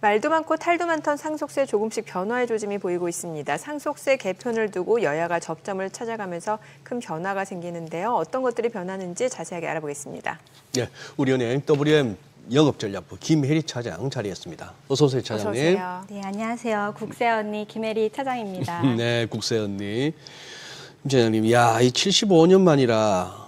말도 많고 탈도 많던 상속세 조금씩 변화의 조짐이 보이고 있습니다. 상속세 개편을 두고 여야가 접점을 찾아가면서 큰 변화가 생기는데요. 어떤 것들이 변하는지 자세하게 알아보겠습니다. 네, 우리은행 WM 영업전략부 김혜리 차장 자리했습니다. 어서 오세요, 차장님. 어서 오세요. 네, 안녕하세요. 국세 언니 김혜리 차장입니다. 네, 국세 언니. 김 차장님, 야, 이 75년 만이라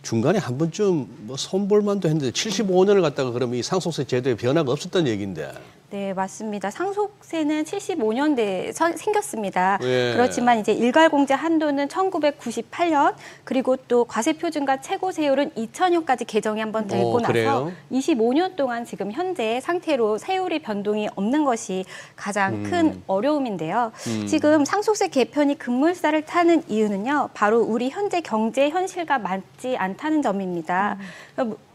중간에 한 번쯤 손볼만도 했는데 75년을 갖다가 그러면 이 상속세 제도에 변화가 없었던 얘기인데. 네, 맞습니다. 상속세는 75년대에 생겼습니다. 예. 그렇지만 이제 일괄공제 한도는 1998년 그리고 또 과세표준과 최고세율은 2000년까지 개정이 한번 되고 나서 그래요? 25년 동안 지금 현재 상태로 세율이 변동이 없는 것이 가장 큰 어려움인데요. 지금 상속세 개편이 급물살을 타는 이유는요. 바로 우리 현재 경제 현실과 맞지 않다는 점입니다.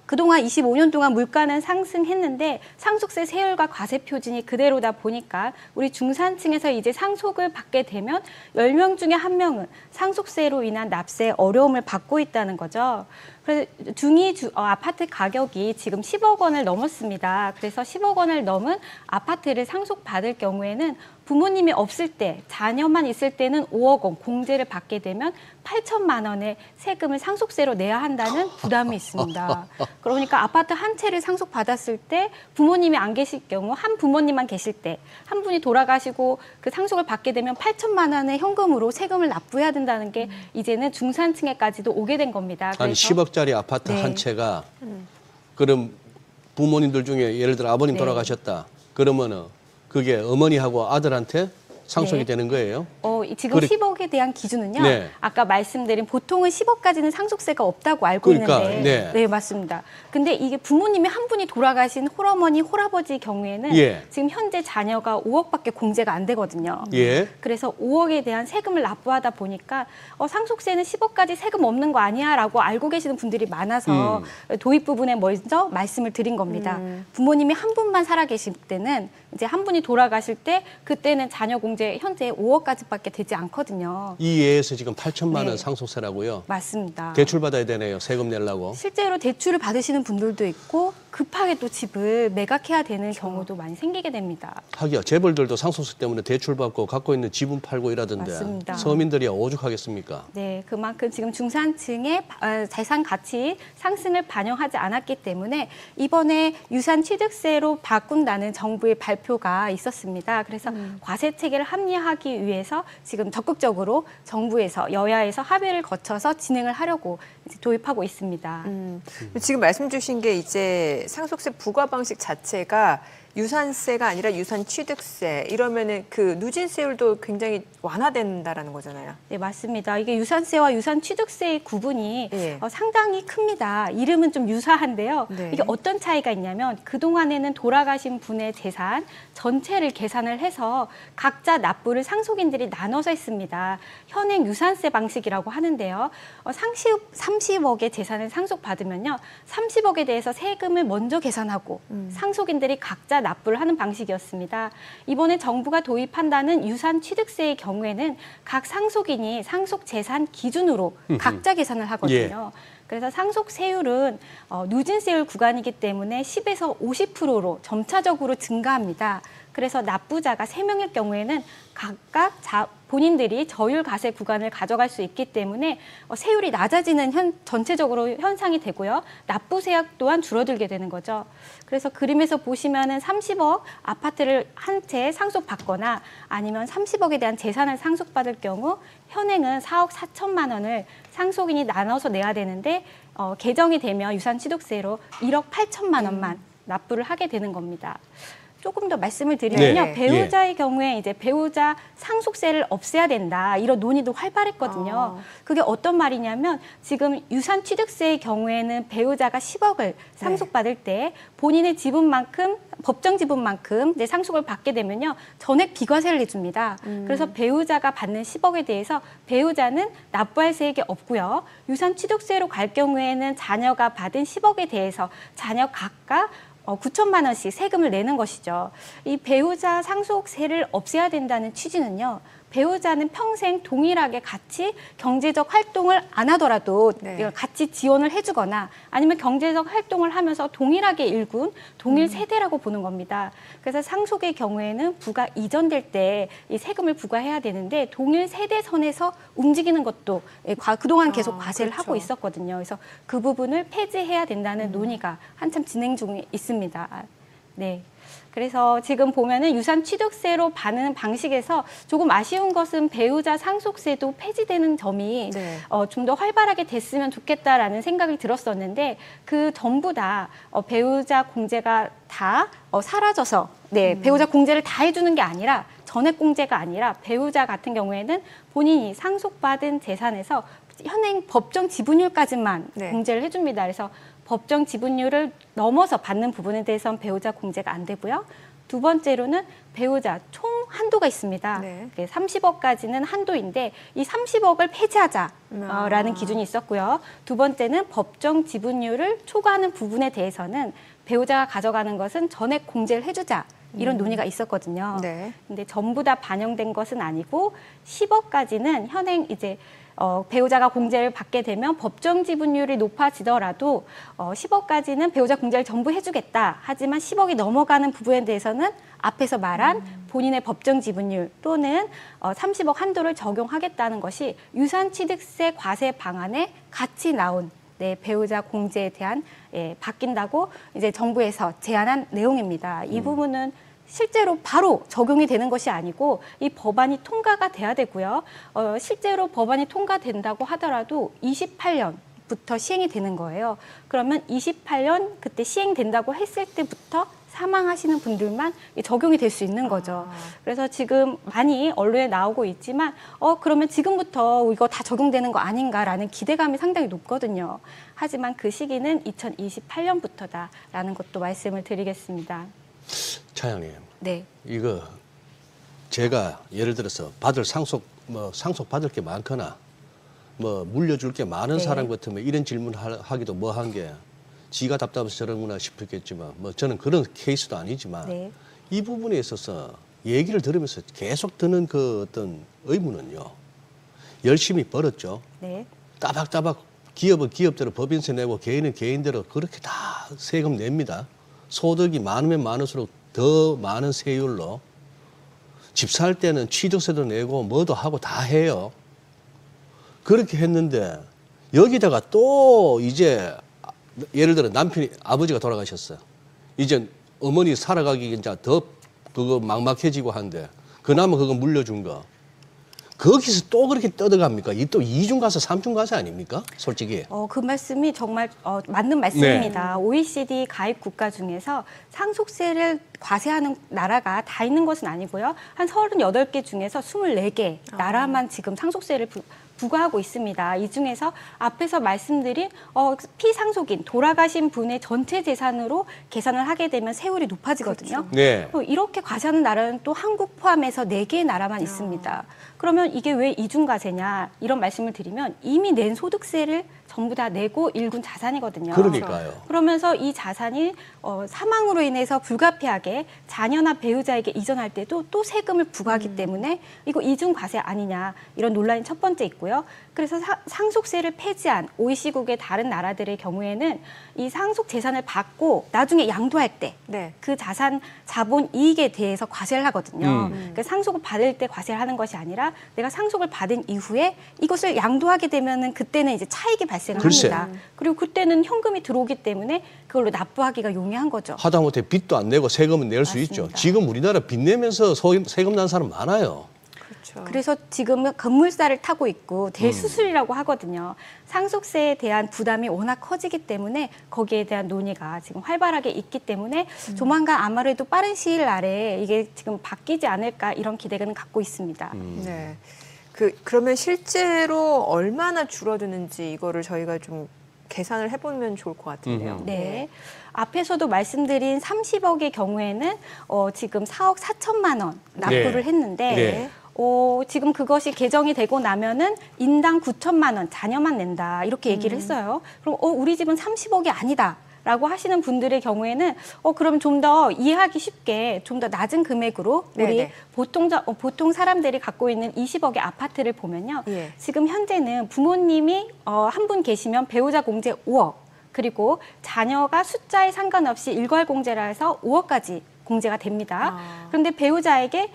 그동안 25년 동안 물가는 상승했는데 상속세 세율과 과세 표준이 그대로다 보니까 우리 중산층에서 이제 상속을 받게 되면 10명 중에 1명은 상속세로 인한 납세에 어려움을 받고 있다는 거죠. 그래서 아파트 가격이 지금 10억 원을 넘었습니다. 그래서 10억 원을 넘은 아파트를 상속받을 경우에는 부모님이 없을 때, 자녀만 있을 때는 5억 원 공제를 받게 되면 8천만 원의 세금을 상속세로 내야 한다는 부담이 있습니다. 그러니까 아파트 한 채를 상속받았을 때 부모님이 안 계실 경우 한 부모님만 계실 때 한 분이 돌아가시고 그 상속을 받게 되면 8천만 원의 현금으로 세금을 납부해야 된다는 게 이제는 중산층에까지도 오게 된 겁니다. 한 10억짜리 아파트 네. 한 채가 그럼 부모님들 중에 예를 들어 아버님 네. 돌아가셨다. 그러면은 그게 어머니하고 아들한테 상속이 네. 되는 거예요? 지금 10억에 대한 기준은요. 네. 아까 말씀드린 보통은 10억까지는 상속세가 없다고 알고 그러니까, 있는데 네. 맞습니다. 근데 이게 부모님이 한 분이 돌아가신 홀어머니, 홀아버지 경우에는 예. 지금 현재 자녀가 5억밖에 공제가 안 되거든요. 예. 그래서 5억에 대한 세금을 납부하다 보니까 상속세는 10억까지 세금 없는 거 아니야 라고 알고 계시는 분들이 많아서 도입 부분에 먼저 말씀을 드린 겁니다. 부모님이 한 분만 살아 계실 때는 이제 한 분이 돌아가실 때 그때는 자녀 공제 현재 5억까지밖에 되지 않거든요. 이 예에서 지금 8천만 원 네. 상속세라고요? 맞습니다. 대출 받아야 되네요. 세금 내려고. 실제로 대출을 받으시는 분들도 있고 급하게 또 집을 매각해야 되는 경우도 많이 생기게 됩니다. 하기야 재벌들도 상속세 때문에 대출 받고 갖고 있는 지분 팔고 이러던데 맞습니다. 서민들이 오죽하겠습니까? 네, 그만큼 지금 중산층의 재산 가치 상승을 반영하지 않았기 때문에 이번에 유산 취득세로 바꾼다는 정부의 발표가 있었습니다. 그래서 과세 체계를 합리화하기 위해서 지금 적극적으로 정부에서 여야에서 합의를 거쳐서 진행을 하려고 이제 도입하고 있습니다. 지금 말씀 주신 게 이제 상속세 부과 방식 자체가 유산세가 아니라 유산 취득세 이러면은 그 누진세율도 굉장히 완화된다라는 거잖아요. 네, 맞습니다. 이게 유산세와 유산 취득세의 구분이 예. 상당히 큽니다. 이름은 좀 유사한데요. 네. 이게 어떤 차이가 있냐면 그동안에는 돌아가신 분의 재산 전체를 계산을 해서 각자 납부를 상속인들이 나눠서 했습니다. 현행 유산세 방식이라고 하는데요. 30억의 재산을 상속받으면요. 30억에 대해서 세금을 먼저 계산하고 상속인들이 각자 납부를 하는 방식이었습니다. 이번에 정부가 도입한다는 유산 취득세의 경우에는 각 상속인이 상속 재산 기준으로 각자 계산을 하거든요. 그래서 상속세율은 누진세율 구간이기 때문에 10에서 50%로 점차적으로 증가합니다. 그래서 납부자가 3명일 경우에는 각각 본인들이 저율 과세 구간을 가져갈 수 있기 때문에 세율이 낮아지는 전체적으로 현상이 되고요. 납부세약 또한 줄어들게 되는 거죠. 그래서 그림에서 보시면은 30억 아파트를 한 채 상속받거나 아니면 30억에 대한 재산을 상속받을 경우 현행은 4억 4천만 원을 상속인이 나눠서 내야 되는데 개정이 되면 유산 취득세로 1억 8천만 원만 납부를 하게 되는 겁니다. 조금 더 말씀을 드리면요. 네. 배우자의 경우에 이제 배우자 상속세를 없애야 된다. 이런 논의도 활발했거든요. 그게 어떤 말이냐면 지금 유산 취득세의 경우에는 배우자가 10억을 상속받을 때 본인의 지분만큼 법정 지분만큼 내 상속을 받게 되면요. 전액 비과세를 내줍니다. 그래서 배우자가 받는 10억에 대해서 배우자는 납부할 세액이 없고요. 유산 취득세로 갈 경우에는 자녀가 받은 10억에 대해서 자녀 각각 9천만 원씩 세금을 내는 것이죠. 이 배우자 상속세를 없애야 된다는 취지는요. 배우자는 평생 동일하게 같이 경제적 활동을 안 하더라도 네. 같이 지원을 해주거나 아니면 경제적 활동을 하면서 동일하게 일군 동일 세대라고 보는 겁니다. 그래서 상속의 경우에는 부가 이전될 때 이 세금을 부과해야 되는데 동일 세대선에서 움직이는 것도 그동안 계속 과세를 그렇죠. 하고 있었거든요. 그래서 그 부분을 폐지해야 된다는 논의가 한참 진행 중에 있습니다. 네. 그래서 지금 보면은 유산 취득세로 받는 방식에서 조금 아쉬운 것은 배우자 상속세도 폐지되는 점이 네. 좀 더 활발하게 됐으면 좋겠다라는 생각이 들었었는데 그 전부 다 배우자 공제가 다 사라져서 배우자 공제를 다 해주는 게 아니라 전액 공제가 아니라 배우자 같은 경우에는 본인이 상속받은 재산에서 현행 법정 지분율까지만 네. 공제를 해줍니다. 그래서 법정 지분율을 넘어서 받는 부분에 대해서는 배우자 공제가 안 되고요. 두 번째로는 배우자 총 한도가 있습니다. 네. 30억까지는 한도인데 이 30억을 폐지하자라는 기준이 있었고요. 두 번째는 법정 지분율을 초과하는 부분에 대해서는 배우자가 가져가는 것은 전액 공제를 해주자. 이런 논의가 있었거든요. 네. 근데 전부 다 반영된 것은 아니고 10억까지는 현행 이제 배우자가 공제를 받게 되면 법정 지분율이 높아지더라도 10억까지는 배우자 공제를 전부 해주겠다. 하지만 10억이 넘어가는 부분에 대해서는 앞에서 말한 본인의 법정 지분율 또는 30억 한도를 적용하겠다는 것이 유산취득세 과세 방안에 같이 나온 배우자 공제에 대한 바뀐다고 이제 정부에서 제안한 내용입니다. 이 부분은 실제로 바로 적용이 되는 것이 아니고 이 법안이 통과가 돼야 되고요. 실제로 법안이 통과된다고 하더라도 28년부터 시행이 되는 거예요. 그러면 28년 그때 시행된다고 했을 때부터 사망하시는 분들만 적용이 될 수 있는 거죠. 그래서 지금 많이 언론에 나오고 있지만 그러면 지금부터 이거 다 적용되는 거 아닌가라는 기대감이 상당히 높거든요. 하지만 그 시기는 2028년부터다라는 것도 말씀을 드리겠습니다. 차장님, 네. 이거 제가 예를 들어서 받을 상속 받을 게 많거나 물려줄 게 많은 네. 사람 같으면 이런 질문 하기도 뭐한 게 지가 답답해서 저런구나 싶었겠지만 저는 그런 케이스도 아니지만 네. 이 부분에 있어서 얘기를 들으면서 계속 드는 그 어떤 의문은요. 열심히 벌었죠. 네. 따박따박 기업은 기업대로 법인세 내고 개인은 개인대로 그렇게 다 세금 냅니다. 소득이 많으면 많을수록 더 많은 세율로 집 살 때는 취득세도 내고 뭐도 하고 다 해요. 그렇게 했는데 여기다가 또 이제 예를 들어 아버지가 돌아가셨어요. 이제 어머니 살아가기 이제 더 그거 막막해지고 한데 그나마 그거 물려준 거. 거기서 또 그렇게 떠들어갑니까? 이 또 이중 가세, 삼중 가세 아닙니까? 솔직히. 그 말씀이 정말 맞는 말씀입니다. OECD 가입 국가 중에서 상속세를 과세하는 나라가 다 있는 것은 아니고요. 한 38개 중에서 24개 나라만 지금 상속세를 부과하고 있습니다. 이 중에서 앞에서 말씀드린 피상속인 돌아가신 분의 전체 재산으로 계산을 하게 되면 세율이 높아지거든요. 그렇죠. 네. 이렇게 과세하는 나라는 또 한국 포함해서 4개의 나라만 있습니다. 그러면 이게 왜 이중과세냐 이런 말씀을 드리면 이미 낸 소득세를 전부 다 내고 일군 자산이거든요. 그러니까요. 그러면서 이 자산이 사망으로 인해서 불가피하게 자녀나 배우자에게 이전할 때도 또 세금을 부과하기 때문에 이거 이중과세 아니냐 이런 논란이 첫 번째 있고요. 그래서 상속세를 폐지한 OEC국의 다른 나라들의 경우에는 이 상속 재산을 받고 나중에 양도할 때 그 자산 자본 이익에 대해서 과세를 하거든요. 그러니까 상속을 받을 때 과세를 하는 것이 아니라 내가 상속을 받은 이후에 이것을 양도하게 되면은 그때는 이제 차익이 발생을 글쎄. 합니다. 그리고 그때는 현금이 들어오기 때문에 그걸로 납부하기가 용이한 거죠. 하다못해 빚도 안 내고 세금은 낼 수 있죠. 맞습니다. 지금 우리나라 빚 내면서 세금 난 사람 많아요. 그렇죠. 그래서 지금은 급물살을 타고 있고 대수술이라고 하거든요. 상속세에 대한 부담이 워낙 커지기 때문에 거기에 대한 논의가 지금 활발하게 있기 때문에 조만간 아무래도 빠른 시일 아래에 이게 지금 바뀌지 않을까 이런 기대는 갖고 있습니다. 네. 그러면 실제로 얼마나 줄어드는지 이거를 저희가 좀 계산을 해보면 좋을 것 같은데요. 네. 앞에서도 말씀드린 30억의 경우에는 지금 4억 4천만 원 납부를 했는데 네. 지금 그것이 개정이 되고 나면은 인당 9천만 원 자녀만 낸다 이렇게 얘기를 했어요. 그럼 우리 집은 30억이 아니다. 라고 하시는 분들의 경우에는 그럼 좀 더 이해하기 쉽게 좀 더 낮은 금액으로 우리 네네. 보통 사람들이 갖고 있는 20억의 아파트를 보면요. 예. 지금 현재는 부모님이 한 분 계시면 배우자 공제 5억, 그리고 자녀가 숫자에 상관없이 일괄 공제라 해서 5억까지 공제가 됩니다. 그런데 배우자에게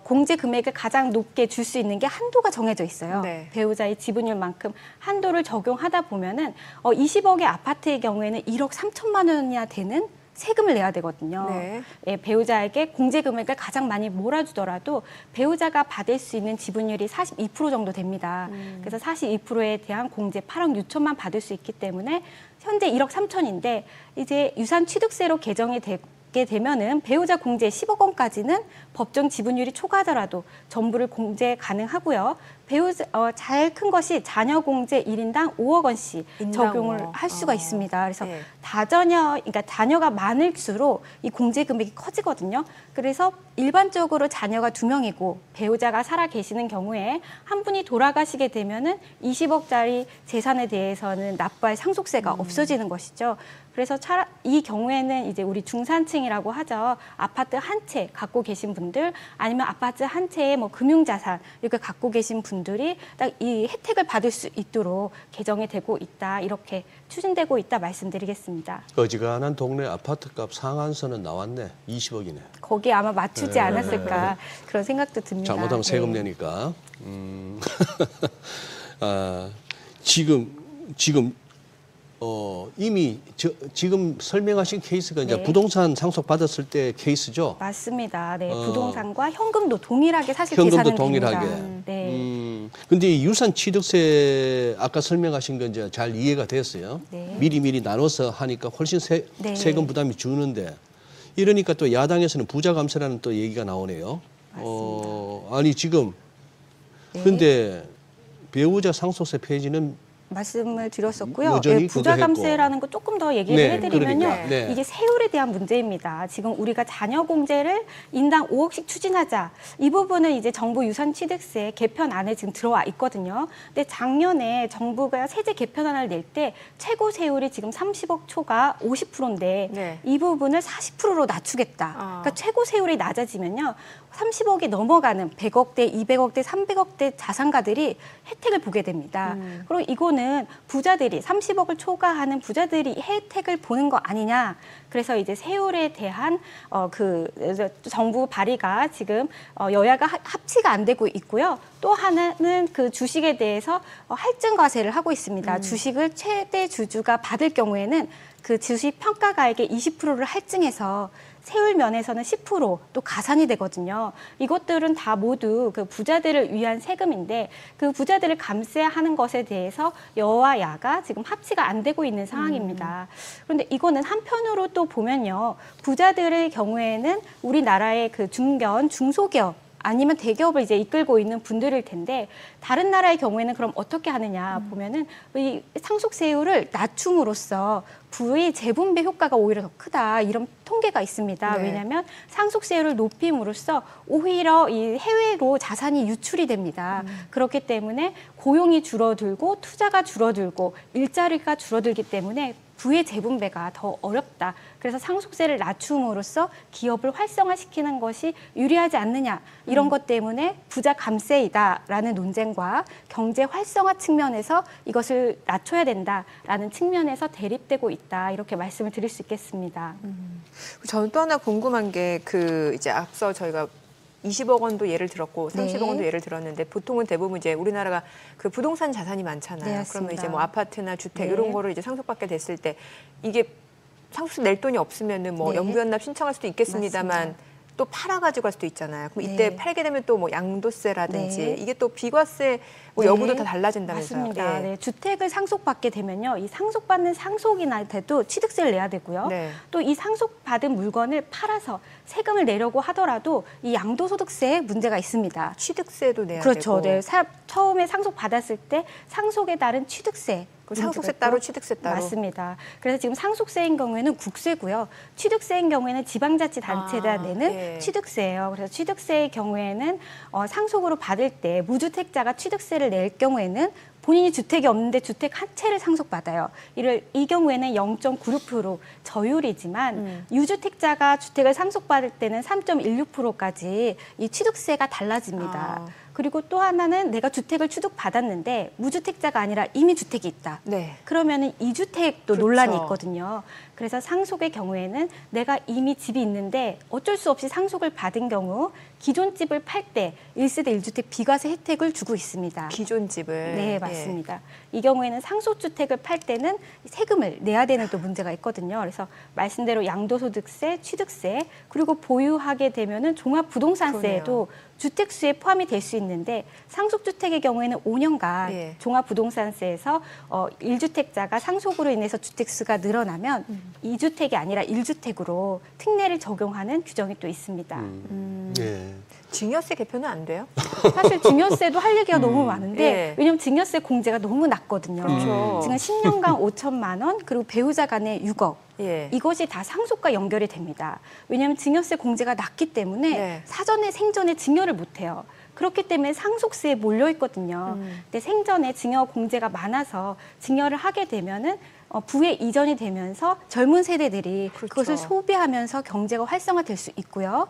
공제 금액을 가장 높게 줄 수 있는 게 한도가 정해져 있어요. 네. 배우자의 지분율만큼 한도를 적용하다 보면은 20억의 아파트의 경우에는 1억 3천만 원이나 되는 세금을 내야 되거든요. 네. 예, 배우자에게 공제 금액을 가장 많이 몰아주더라도 배우자가 받을 수 있는 지분율이 42% 정도 됩니다. 그래서 42%에 대한 공제 8억 6천만 받을 수 있기 때문에 현재 1억 3천인데 이제 유산 취득세로 개정이 되게 되면은 배우자 공제 10억 원까지는 법정 지분율이 초과하더라도 전부를 공제 가능하고요. 배우자 잘 큰 것이 자녀 공제 1인당 5억 원씩 인당 적용을 5억. 할 수가 있습니다. 그래서 네. 그러니까 자녀가 많을수록 이 공제 금액이 커지거든요. 그래서 일반적으로 자녀가 2명이고 배우자가 살아 계시는 경우에 한 분이 돌아가시게 되면은 20억짜리 재산에 대해서는 납부할 상속세가 없어지는 것이죠. 그래서 이 경우에는 이제 우리 중산층이라고 하죠. 아파트 한 채 갖고 계신 분들, 아니면 아파트 한 채에 뭐 금융자산 이렇게 갖고 계신 분들이 딱 이 혜택을 받을 수 있도록 개정이 되고 있다, 이렇게 추진되고 있다 말씀드리겠습니다. 어지간한 동네 아파트값 상한선은 나왔네. 20억이네. 거기에 아마 맞추지 않았을까 그런 생각도 듭니다. 잘못하면 세금 네. 내니까. 지금 이미 지금 설명하신 케이스가 이제 네. 부동산 상속 받았을 때 케이스죠. 맞습니다. 네, 부동산과 현금도 동일하게 사실 현금도 계산은 동일하게. 됩니다. 네. 근데 이 유산 취득세 아까 설명하신 건 이제 잘 이해가 됐어요. 네. 미리 나눠서 하니까 훨씬 네. 세금 부담이 주는데 이러니까 또 야당에서는 부자 감세라는 또 얘기가 나오네요. 아니 지금 네. 근데 배우자 상속세 폐지는 말씀을 드렸었고요. 여전히 예, 부자 그거 했고. 감세라는 거 조금 더 얘기를 네, 해드리면요. 그러니까, 네. 이게 세율에 대한 문제입니다. 지금 우리가 자녀 공제를 인당 5억씩 추진하자. 이 부분은 이제 정부 유산취득세 개편안에 지금 들어와 있거든요. 근데 작년에 정부가 세제 개편안을 낼 때 최고 세율이 지금 30억 초과 50%인데 네. 이 부분을 40%로 낮추겠다. 그러니까 최고 세율이 낮아지면요. 30억이 넘어가는 100억대, 200억대, 300억대 자산가들이 혜택을 보게 됩니다. 그리고 이거는 부자들이 30억을 초과하는 부자들이 혜택을 보는 거 아니냐. 그래서 이제 세율에 대한 정부 발의가 지금 여야가 합치가 안 되고 있고요. 또 하나는 그 주식에 대해서 할증 과세를 하고 있습니다. 주식을 최대 주주가 받을 경우에는 그 주식 평가가액의 20%를 할증해서 세율 면에서는 10%또 가산이 되거든요. 이것들은 다 모두 그 부자들을 위한 세금인데 그 부자들을 감세하는 것에 대해서 여와 야가 지금 합치가 안 되고 있는 상황입니다. 그런데 이거는 한편으로 또 보면요. 부자들의 경우에는 우리나라의 그 중견, 중소기업 아니면 대기업을 이제 이끌고 있는 분들일 텐데 다른 나라의 경우에는 그럼 어떻게 하느냐 보면은 이 상속세율을 낮춤으로써 부의 재분배 효과가 오히려 더 크다 이런 통계가 있습니다. 네. 왜냐하면 상속세율을 높임으로써 오히려 이 해외로 자산이 유출이 됩니다. 그렇기 때문에 고용이 줄어들고 투자가 줄어들고 일자리가 줄어들기 때문에 부의 재분배가 더 어렵다. 그래서 상속세를 낮춤으로써 기업을 활성화시키는 것이 유리하지 않느냐. 이런 것 때문에 부자 감세이다라는 논쟁과 경제 활성화 측면에서 이것을 낮춰야 된다라는 측면에서 대립되고 있다. 이렇게 말씀을 드릴 수 있겠습니다. 저는 또 하나 궁금한 게 이제 앞서 저희가 20억 원도 예를 들었고 30억 네. 원도 예를 들었는데 보통은 대부분 이제 우리나라가 그 부동산 자산이 많잖아요. 네, 그러면 맞습니다. 이제 뭐 아파트나 주택 네. 이런 거를 이제 상속받게 됐을 때 이게 상속세 낼 돈이 없으면은 뭐 네. 연부연납 신청할 수도 있겠습니다만 맞습니다. 또 팔아가지고 갈 수도 있잖아요. 그럼 이때 네. 팔게 되면 또 뭐 양도세라든지 네. 이게 또 비과세 뭐 네. 여부도 다 달라진다면서요. 맞습니다. 예. 네, 주택을 상속받게 되면요, 이 상속받는 상속인한테도 취득세를 내야 되고요. 네. 또 이 상속받은 물건을 팔아서 세금을 내려고 하더라도 이 양도소득세에 문제가 있습니다. 취득세도 내야 그렇죠. 되고. 네, 처음에 상속받았을 때 상속에 따른 취득세, 그럼 상속세 문제가 따로, 있고. 취득세 따로. 맞습니다. 그래서 지금 상속세인 경우에는 국세고요. 취득세인 경우에는 지방자치단체가 내는 예. 취득세예요. 그래서 취득세의 경우에는 상속으로 받을 때 무주택자가 취득세를 낼 경우에는 본인이 주택이 없는데 주택 한 채를 상속받아요. 이 경우에는 0.96% 저율이지만 유주택자가 주택을 상속받을 때는 3.16%까지 이 취득세가 달라집니다. 그리고 또 하나는 내가 주택을 취득받았는데 무주택자가 아니라 이미 주택이 있다. 네. 그러면은 이주택도 그렇죠. 논란이 있거든요. 그래서 상속의 경우에는 내가 이미 집이 있는데 어쩔 수 없이 상속을 받은 경우 기존 집을 팔 때 1세대 1주택 비과세 혜택을 주고 있습니다. 기존 집을. 네, 맞습니다. 이 경우에는 상속주택을 팔 때는 세금을 내야 되는 또 문제가 있거든요. 그래서 말씀대로 양도소득세, 취득세, 그리고 보유하게 되면은 종합부동산세에도 주택수에 포함이 될 수 있는데 상속주택의 경우에는 5년간 예. 종합부동산세에서 1주택자가 상속으로 인해서 주택수가 늘어나면 2주택이 아니라 1주택으로 특례를 적용하는 규정이 또 있습니다. 예. 증여세 개편은 안 돼요? 사실 증여세도 할 얘기가 너무 많은데 예. 왜냐하면 증여세 공제가 너무 낮거든요. 그렇죠. 지금 10년간 5천만 원 그리고 배우자 간에 6억. 예. 이것이 다 상속과 연결이 됩니다. 왜냐하면 증여세 공제가 낮기 때문에 네. 사전에 생전에 증여를 못해요. 그렇기 때문에 상속세에 몰려 있거든요. 근데 생전에 증여 공제가 많아서 증여를 하게 되면은 부에 이전이 되면서 젊은 세대들이 그렇죠. 그것을 소비하면서 경제가 활성화될 수 있고요.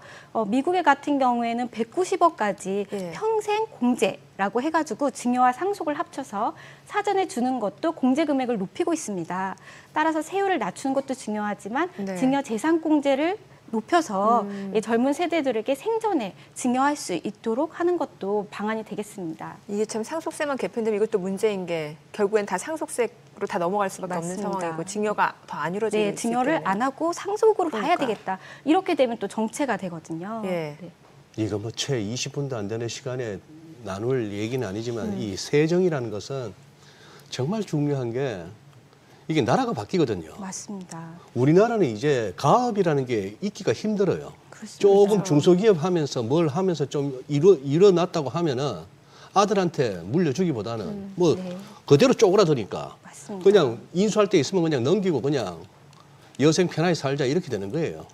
미국의 같은 경우에는 190억까지 예. 평생 공제라고 해가지고 증여와 상속을 합쳐서 사전에 주는 것도 공제 금액을 높이고 있습니다. 따라서 세율을 낮추는 것도 중요하지만 네. 증여 재산 공제를 높여서 이 젊은 세대들에게 생전에 증여할 수 있도록 하는 것도 방안이 되겠습니다. 이게 참 상속세만 개편되면 이것도 문제인 게 결국엔 다 상속세로 다 넘어갈 수밖에 맞습니다. 없는 상황이고 증여가 더 안 이루어지게 네, 증여를 안 하고 상속으로 봐야 그러니까. 되겠다. 이렇게 되면 또 정체가 되거든요. 예. 네. 이거 뭐 채 20분도 안 되는 시간에 나눌 얘기는 아니지만 이 세정이라는 것은 정말 중요한 게 이게 나라가 바뀌거든요. 맞습니다. 우리나라는 이제 가업이라는 게 있기가 힘들어요. 그렇습니다. 조금 중소기업 하면서 뭘 하면서 좀 일어났다고 하면은 아들한테 물려주기보다는 뭐 네. 그대로 쪼그라드니까 맞습니다. 그냥 인수할 때 있으면 그냥 넘기고 그냥 여생 편하게 살자 이렇게 되는 거예요.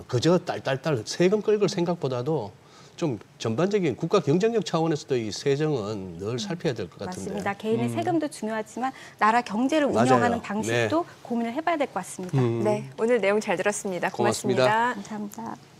그저 딸딸딸 세금 끌 생각보다도 좀 전반적인 국가 경쟁력 차원에서도 이 세정은 늘 살펴야 될 것 같은데. 맞습니다. 개인의 세금도 중요하지만 나라 경제를 맞아요. 운영하는 방식도 네. 고민을 해봐야 될 것 같습니다. 네, 오늘 내용 잘 들었습니다. 고맙습니다. 고맙습니다. 감사합니다.